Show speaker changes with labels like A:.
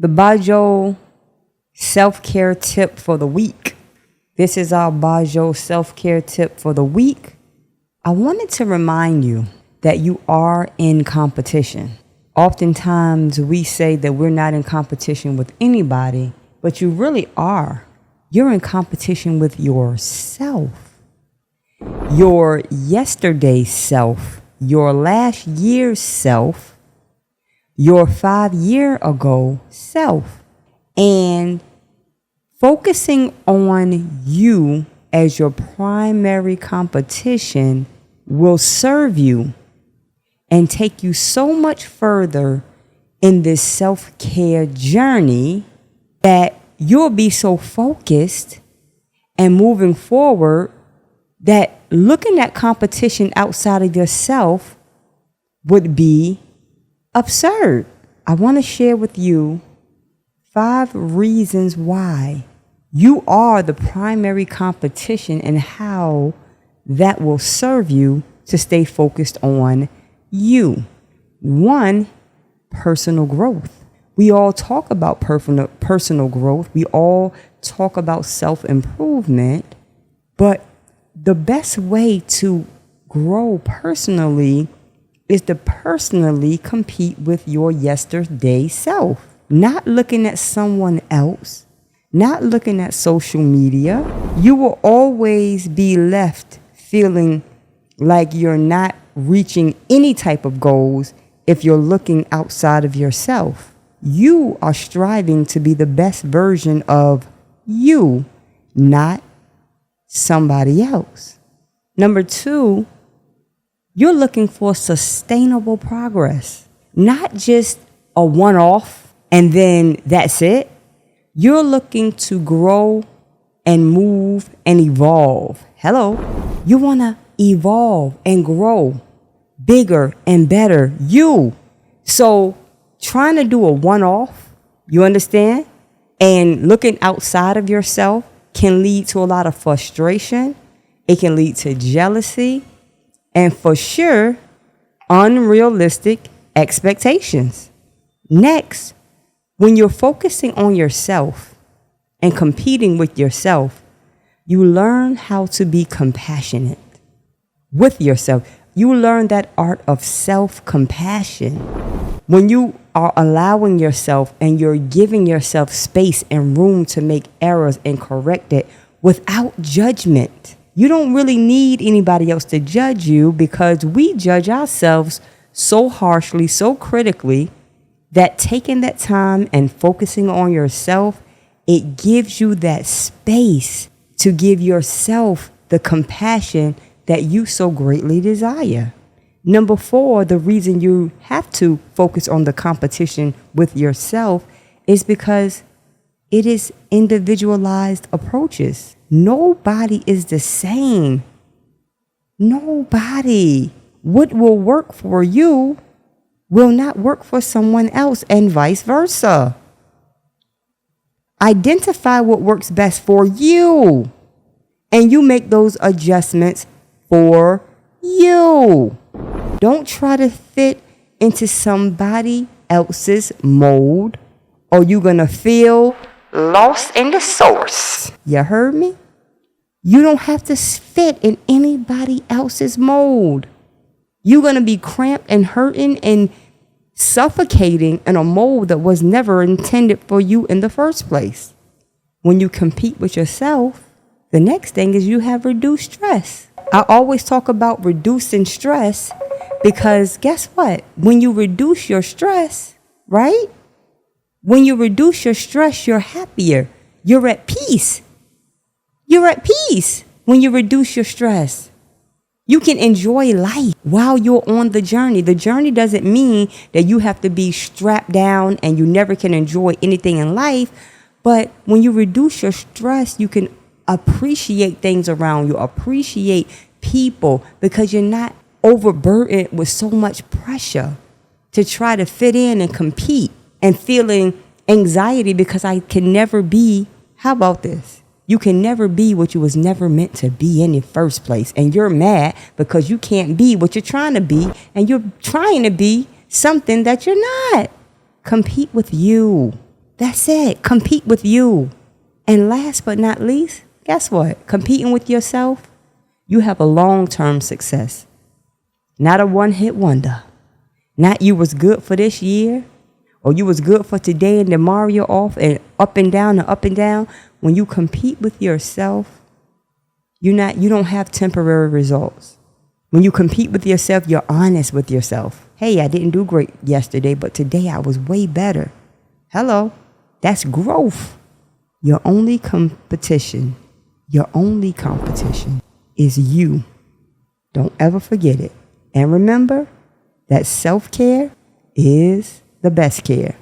A: The Bajo self-care tip for the week. This is our Bajo self-care tip for the week. I wanted to remind you that you are in competition. Oftentimes we say that we're not in competition with anybody, but you really are. You're in competition with yourself. Your yesterday self, your last year's self, your 5 year ago self. And focusing on you as your primary competition will serve you and take you so much further in this self-care journey that you'll be so focused and moving forward that looking at competition outside of yourself would be absurd. I want to share with you 5 reasons why you are the primary competition and how that will serve you to stay focused on you. 1, personal growth. We all talk about personal growth. We all talk about self-improvement, but the best way to grow personally is to personally compete with your yesterday self. Not looking at someone else, not looking at social media. You will always be left feeling like you're not reaching any type of goals if you're looking outside of yourself. You are striving to be the best version of you, not somebody else. Number 2, you're looking for sustainable progress, not just a one-off and then that's it. You're looking to grow and move and evolve. Hello. You want to evolve and grow bigger and better. You. So trying to do a one-off, you understand? And looking outside of yourself can lead to a lot of frustration. It can lead to jealousy. And for sure, unrealistic expectations. Next, when you're focusing on yourself and competing with yourself, you learn how to be compassionate with yourself. You learn that art of self-compassion. When you are allowing yourself and you're giving yourself space and room to make errors and correct it without judgment. You don't really need anybody else to judge you because we judge ourselves so harshly, so critically, that taking that time and focusing on yourself, it gives you that space to give yourself the compassion that you so greatly desire. Number 4, the reason you have to focus on the competition with yourself is because it is individualized approaches. Nobody is the same. Nobody. What will work for you will not work for someone else and vice versa. Identify what works best for you and you make those adjustments for you. Don't try to fit into somebody else's mold or you're going to feel lost in the source. You heard me? You don't have to fit in anybody else's mold. You're going to be cramped and hurting and suffocating in a mold that was never intended for you in the first place. When you compete with yourself, the next thing is you have reduced stress. I always talk about reducing stress because guess what? When you reduce your stress, right? When you reduce your stress, you're happier. You're at peace. You're at peace when you reduce your stress. You can enjoy life while you're on the journey. The journey doesn't mean that you have to be strapped down and you never can enjoy anything in life. But when you reduce your stress, you can appreciate things around you, appreciate people because you're not overburdened with so much pressure to try to fit in and compete and feeling anxiety because I can never be. How about this? You can never be what you was never meant to be in the first place. And you're mad because you can't be what you're trying to be. And you're trying to be something that you're not. Compete with you. That's it. Compete with you. And last but not least, guess what? Competing with yourself, you have a long-term success. Not a one-hit wonder. Not you was good for this year, or you was good for today and tomorrow you're off and up and down and up and down. When you compete with yourself, you don't have temporary results. When you compete with yourself, you're honest with yourself. Hey, I didn't do great yesterday, but today I was way better. Hello, that's growth. Your only competition is you. Don't ever forget it. And remember that self-care is the best care.